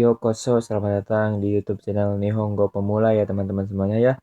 Yokoso, selamat datang di YouTube channel Nihongo Pemula ya teman-teman semuanya ya.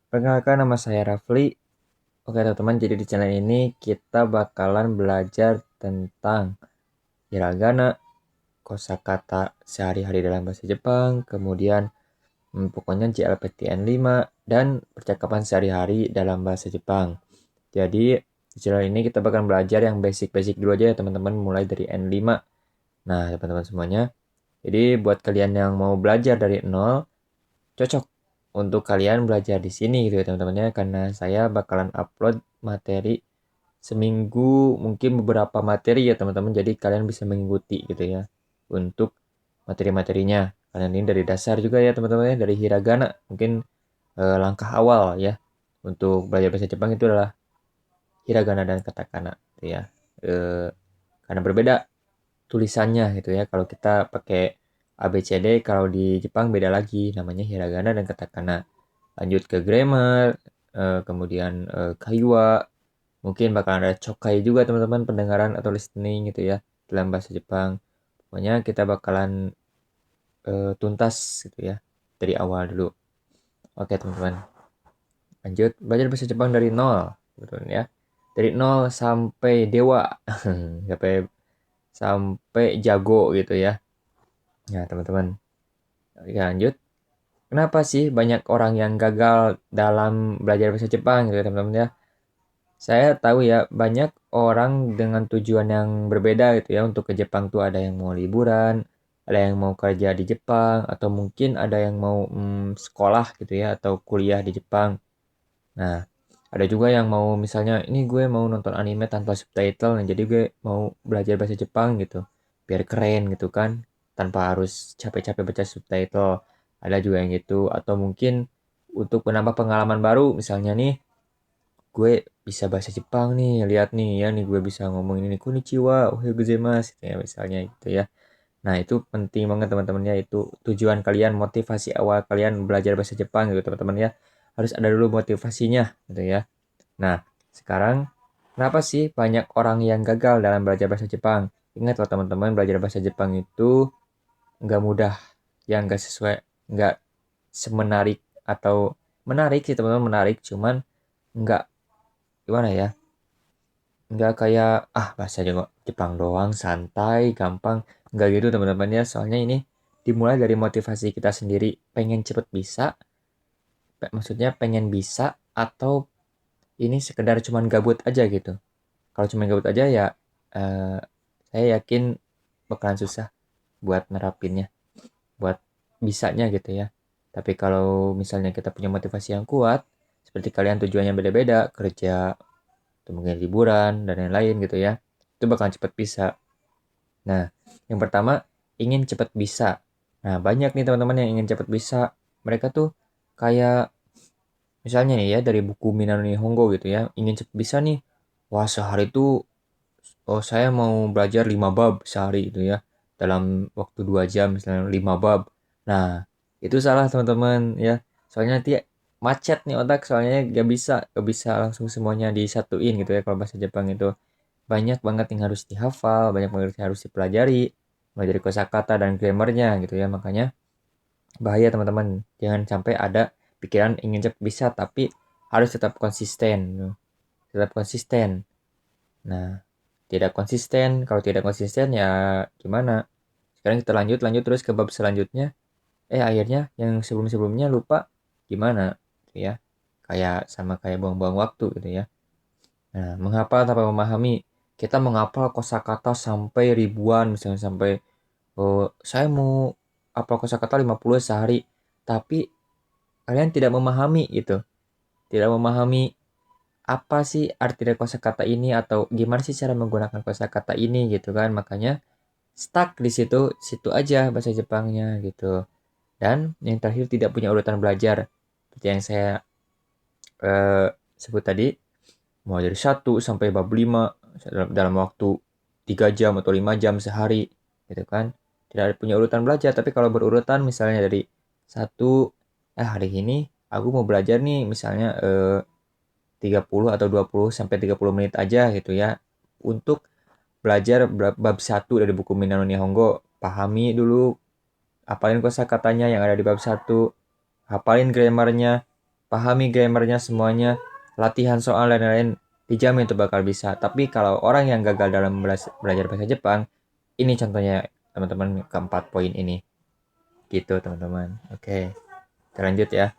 Perkenalkan nama saya Rafli. Oke teman-teman, jadi di channel ini kita bakalan belajar tentang hiragana, kosakata sehari-hari dalam bahasa Jepang, kemudian pokoknya JLPTN 5 dan percakapan sehari-hari dalam bahasa Jepang. Jadi di channel ini kita bakalan belajar yang basic-basic dulu aja ya teman-teman, mulai dari N5. Nah teman-teman semuanya, jadi buat kalian yang mau belajar dari nol, cocok untuk kalian belajar di sini gitu ya teman-teman ya, karena saya bakalan upload materi seminggu, mungkin beberapa materi ya teman-teman, jadi kalian bisa mengikuti gitu ya untuk materi-materinya. Karena ini dari dasar juga ya teman-teman ya, dari hiragana mungkin langkah awal ya untuk belajar bahasa Jepang itu adalah hiragana dan katakana gitu ya. Eh, karena berbeda tulisannya gitu ya. Kalau kita pakai ABCD, kalau di Jepang beda lagi, namanya hiragana dan katakana. Lanjut ke grammar, kemudian kaiwa, mungkin bakal ada chokai juga teman-teman, pendengaran atau listening gitu ya dalam bahasa Jepang. Pokoknya kita bakalan tuntas gitu ya dari awal dulu. Oke teman-teman, lanjut belajar bahasa Jepang dari nol, betul ya. Dari nol sampai dewa, sampai sampai jago gitu ya. Ya teman-teman, ya, lanjut. Kenapa sih banyak orang yang gagal dalam belajar bahasa Jepang gitu ya teman-teman ya? Saya tahu ya banyak orang dengan tujuan yang berbeda gitu ya. Untuk ke Jepang tuh ada yang mau liburan, ada yang mau kerja di Jepang, atau mungkin ada yang mau sekolah gitu ya, atau kuliah di Jepang. Nah, ada juga yang mau misalnya ini gue mau nonton anime tanpa subtitle, nah jadi gue mau belajar bahasa Jepang gitu, biar keren gitu kan, tanpa harus capek-capek baca subtitle. Ada juga yang gitu, atau mungkin untuk menambah pengalaman baru, misalnya nih gue bisa bahasa Jepang nih, lihat nih ya nih gue bisa ngomong ini konnichiwa, ohayo gozaimasu gitu ya misalnya gitu ya. Nah, itu penting banget teman-teman ya, itu tujuan kalian, motivasi awal kalian belajar bahasa Jepang gitu teman-teman ya. Harus ada dulu motivasinya gitu ya. Nah, sekarang kenapa sih banyak orang yang gagal dalam belajar bahasa Jepang? Ingat loh teman-teman, belajar bahasa Jepang itu nggak mudah, ya nggak sesuai, nggak semenarik atau menarik sih teman-teman, menarik, cuman nggak gimana ya, nggak kayak bahasa Jepang doang santai gampang, nggak gitu teman-teman ya. Soalnya ini dimulai dari motivasi kita sendiri, pengen cepet bisa, maksudnya pengen bisa, atau ini sekedar cuman gabut aja gitu. Kalau cuman gabut aja ya, eh, saya yakin bakalan susah buat nerapinnya, buat bisanya gitu ya. Tapi kalau misalnya kita punya motivasi yang kuat, seperti kalian tujuannya beda-beda, kerja atau mungkin liburan dan lain-lain gitu ya, itu bakalan cepet bisa. Nah, yang pertama, ingin cepat bisa. Nah, banyak nih teman-teman yang ingin cepat bisa. Mereka tuh kayak misalnya nih ya dari buku Minano Nihongo gitu ya, ingin cepat bisa nih. Wah, sehari tuh saya mau belajar 5 bab sehari gitu ya. Dalam waktu 2 jam misalnya 5 bab. Nah, itu salah teman-teman ya. Soalnya nanti macet nih otak, soalnya gak bisa langsung semuanya disatuin gitu ya. Kalau bahasa Jepang itu banyak banget yang harus dihafal, banyak banget yang harus dipelajari, mulai dari kosakata dan grammarnya gitu ya. Makanya bahaya teman-teman, jangan sampai ada pikiran ingin cepat bisa tapi harus tetap konsisten gitu. Tetap konsisten. Nah, tidak konsisten, kalau tidak konsisten ya gimana? Sekarang kita lanjut lanjut terus ke bab selanjutnya, akhirnya yang sebelum-sebelumnya lupa, gimana gitu ya. Kayak sama kayak buang-buang waktu gitu ya. Nah, menghafal tanpa memahami. Kita menghafal kosakata sampai ribuan, misalnya sampai saya mau hafal kosakata 50 sehari, tapi kalian tidak memahami gitu. Tidak memahami apa sih arti dari kosakata ini, atau gimana sih cara menggunakan kosakata ini gitu kan. Makanya stuck di situ, situ aja bahasa Jepangnya gitu. Dan yang terakhir, tidak punya urutan belajar. Seperti yang saya eh, sebut tadi, mulai dari 1 sampai bab 5 dalam waktu 3 jam atau 5 jam sehari gitu kan. Tidak ada punya urutan belajar, tapi kalau berurutan misalnya dari satu, hari ini aku mau belajar nih misalnya 30 atau 20 sampai 30 menit aja gitu ya untuk belajar bab 1 dari buku Minano Nihongo. Pahami dulu hafalin kosakatanya yang ada di bab 1, hafalin grammarnya, pahami grammarnya semuanya, latihan soal dan lain-lain, dijamin itu bakal bisa. Tapi kalau orang yang gagal dalam belajar bahasa Jepang, ini contohnya teman-teman keempat poin ini. Gitu teman-teman. Oke, kita lanjut ya.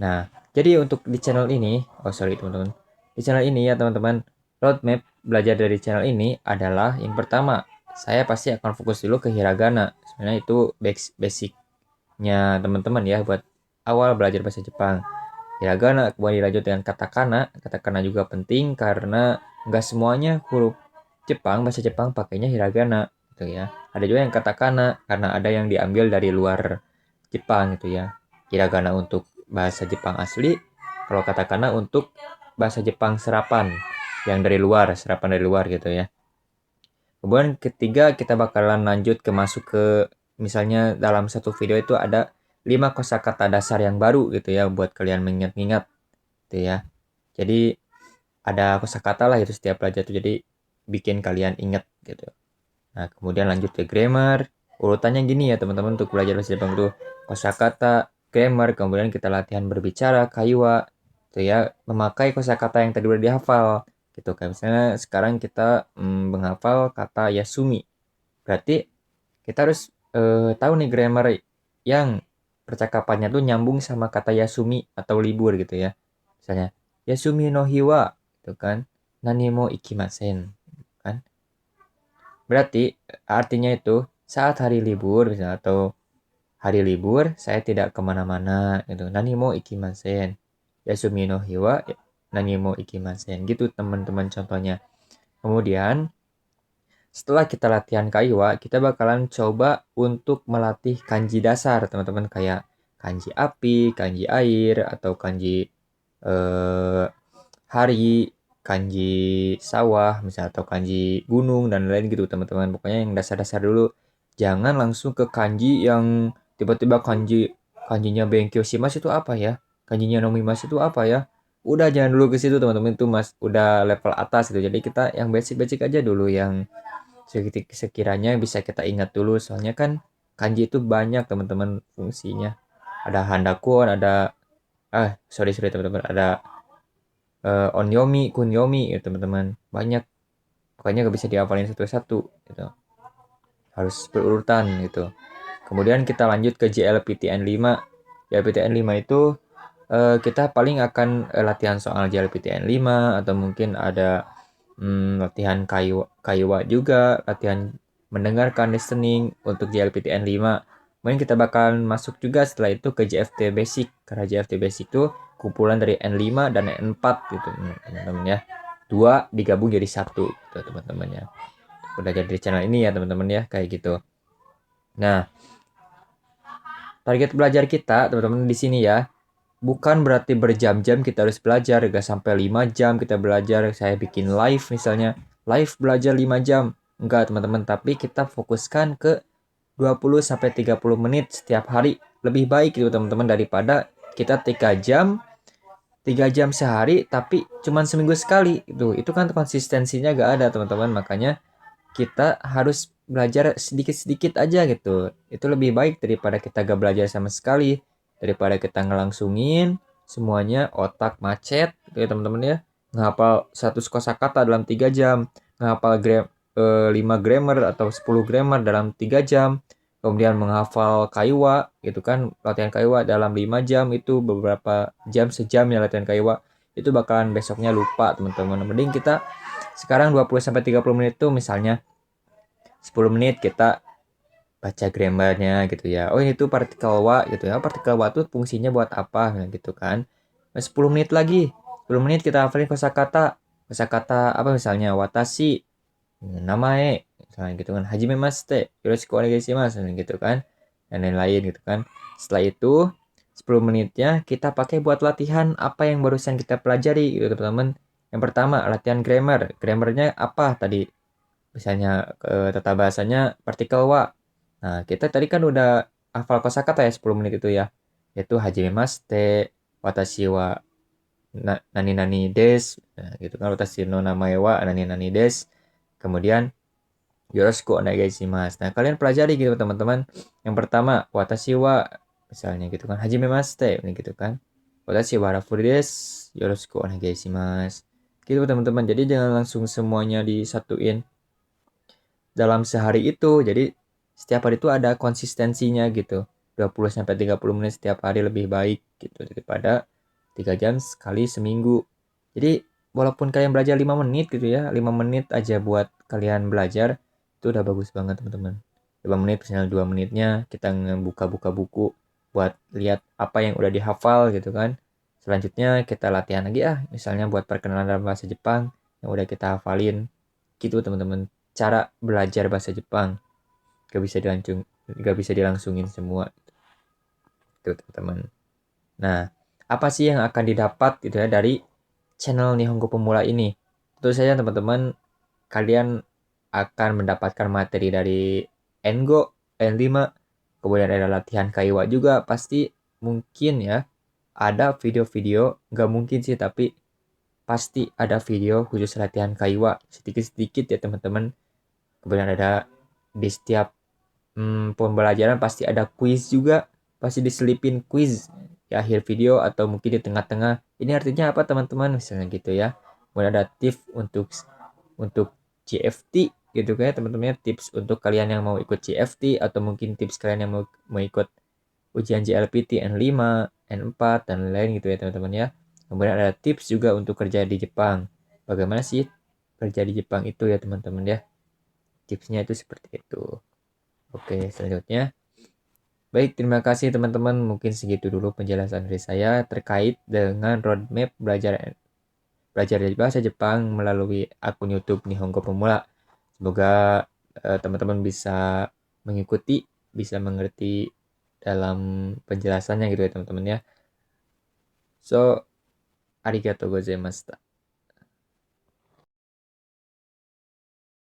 Nah, jadi untuk di channel ini, teman-teman. Di channel ini ya teman-teman, roadmap belajar dari channel ini adalah yang pertama, saya pasti akan fokus dulu ke hiragana. Sebenarnya itu basicnya teman-teman ya buat awal belajar bahasa Jepang. Hiragana, kemudian dilanjut dengan katakana. Katakana juga penting karena nggak semuanya huruf Jepang, bahasa Jepang pakainya hiragana gitu ya. Ada juga yang katakana karena ada yang diambil dari luar Jepang gitu ya. Hiragana untuk bahasa Jepang asli, kalau katakana untuk bahasa Jepang serapan yang dari luar, serapan dari luar gitu ya. Kemudian ketiga kita bakalan lanjut masuk ke misalnya dalam satu video itu ada 5 kosakata dasar yang baru gitu ya buat kalian mengingat-ingat gitu ya. Jadi ada kosakata lah itu setiap belajar tuh jadi bikin kalian ingat gitu. Nah, kemudian lanjut ke grammar. Urutannya gini ya teman-teman untuk belajar bahasa Jepang tuh kosakata, grammar, kemudian kita latihan berbicara, kaiwa, itu ya memakai kosakata yang tadi udah dihafal gitu. Kayak misalnya sekarang kita menghafal kata yasumi. Berarti kita harus tahu nih grammar yang percakapannya tuh nyambung sama kata yasumi atau libur gitu ya. Misalnya yasumi no hiwa itu kan nani mo ikimasen kan. Berarti artinya itu saat hari libur misalnya atau hari libur saya tidak kemana-mana gitu. Nani mo ikimasen. Yasumi no hiwa nani mo ikimasen gitu teman-teman contohnya. Kemudian setelah kita latihan kaiwa, kita bakalan coba untuk melatih kanji dasar, teman-teman, kayak kanji api, kanji air, atau kanji hari, kanji sawah, misalnya, atau kanji gunung, dan lain gitu, teman-teman. Pokoknya yang dasar-dasar dulu. Jangan langsung ke kanji yang tiba-tiba kanjinya Benkyo Shimasu itu apa ya? Kanjinya Nomimasu itu apa ya? Udah jangan dulu ke situ, teman-teman. Itu udah level atas gitu. Jadi kita yang basic-basic aja dulu, yang sekiranya bisa kita ingat dulu, soalnya kan kanji itu banyak teman-teman fungsinya. Ada handakun, ada sorry teman-teman, ada onyomi, kunyomi ya teman-teman. Banyak. Pokoknya gak bisa dihafalin satu-satu gitu. Harus berurutan gitu. Kemudian kita lanjut ke JLPTN 5. JLPTN 5 itu kita paling akan latihan soal JLPTN 5 atau mungkin ada latihan kaiwa juga, latihan mendengarkan listening untuk JLPTN 5. Kemudian kita bakal masuk juga setelah itu ke JFT Basic. Karena JFT Basic itu kumpulan dari N5 dan N4 gitu teman-teman ya. 2 digabung jadi 1 gitu teman-teman ya. Udah jadi channel ini ya teman-teman ya, kayak gitu. Nah, target belajar kita teman-teman di sini ya, bukan berarti berjam-jam kita harus belajar, gak sampai 5 jam kita belajar. Saya bikin live misalnya, live belajar 5 jam. Enggak teman-teman, tapi kita fokuskan ke 20-30 menit setiap hari. Lebih baik gitu teman-teman daripada kita 3 jam sehari tapi cuman seminggu sekali. Itu kan konsistensinya gak ada teman-teman. Makanya kita harus belajar sedikit-sedikit aja gitu. Itu lebih baik daripada kita gak belajar sama sekali. Daripada kita ngelangsungin semuanya otak macet gitu ya teman-teman ya. Ngehafal 100 kosakata dalam 3 jam. Ngehafal 5 grammar atau 10 grammar dalam 3 jam. Kemudian menghafal kaiwa gitu kan. Latihan kaiwa dalam 5 jam itu beberapa jam, sejam ya latihan kaiwa. Itu bakalan besoknya lupa teman-teman. Mending kita sekarang 20-30 menit tuh misalnya 10 menit kita baca grammarnya gitu ya. Oh ini tuh partikel wa gitu ya. Partikel wa tuh fungsinya buat apa gitu kan. 10 menit lagi. 10 menit kita hafalin kosakata. Kosakata apa misalnya watashi, namae, misalnya gitu kan. Hajime maste, yoroshiku onegaishimasu gitu kan. Dan lain-lain gitu kan. Setelah itu 10 menitnya kita pakai buat latihan apa yang barusan kita pelajari gitu teman-teman. Yang pertama latihan grammar. Grammarnya apa tadi? Misalnya tata bahasanya partikel wa. Nah, kita tadi kan udah hafal kosakata ya 10 menit itu ya. Yaitu hajime maste, watashi wa nani nani des, nah, gitu kan watashi no namae wa nani nani des. Kemudian Yoroshiku onegaishimasu. Nah, kalian pelajari gitu teman-teman. Yang pertama, watashi wa misalnya gitu kan. Hajimemashite ini gitu kan. Watashi wa Rafuli desu. Yoroshiku onegaishimasu. Gitu teman-teman. Jadi jangan langsung semuanya disatuin dalam sehari itu. Jadi setiap hari itu ada konsistensinya gitu. 20 sampai 30 menit setiap hari lebih baik gitu daripada 3 jam sekali seminggu. Jadi walaupun kalian belajar 5 menit gitu ya, 5 menit aja buat kalian belajar itu udah bagus banget teman-teman. 5 menit misalnya 2 menitnya kita ngebuka-buka buku buat lihat apa yang udah dihafal gitu kan. Selanjutnya kita latihan lagi misalnya buat perkenalan dalam bahasa Jepang yang udah kita hafalin. Gitu teman-teman. Cara belajar bahasa Jepang gak bisa dilangsungin semua gitu teman-teman. Nah, apa sih yang akan didapat gitu ya dari channel Nihongo Pemula ini? Tentu saja teman-teman, kalian akan mendapatkan materi dari Engo, N5, kemudian ada latihan Kaiwa juga, pasti mungkin ya, ada video-video, nggak mungkin sih, tapi pasti ada video khusus latihan Kaiwa, sedikit-sedikit ya teman-teman. Kemudian ada di setiap pembelajaran pasti ada kuis juga, pasti diselipin kuis di akhir video atau mungkin di tengah-tengah. Ini artinya apa teman-teman? Misalnya gitu ya. Kemudian ada tips untuk CFT gitu kan teman-teman, tips untuk kalian yang mau ikut CFT atau mungkin tips kalian yang mau ikut ujian JLPT N5, N4 dan lain gitu ya teman-teman ya. Kemudian ada tips juga untuk kerja di Jepang. Bagaimana sih kerja di Jepang itu ya teman-teman ya? Tipsnya itu seperti itu. Oke, selanjutnya. Baik, terima kasih teman-teman. Mungkin segitu dulu penjelasan dari saya terkait dengan roadmap belajar belajar dari bahasa Jepang melalui akun YouTube Nihongo Pemula. Semoga teman-teman bisa mengikuti, bisa mengerti dalam penjelasannya gitu ya teman-teman ya. So, arigatou gozaimashita.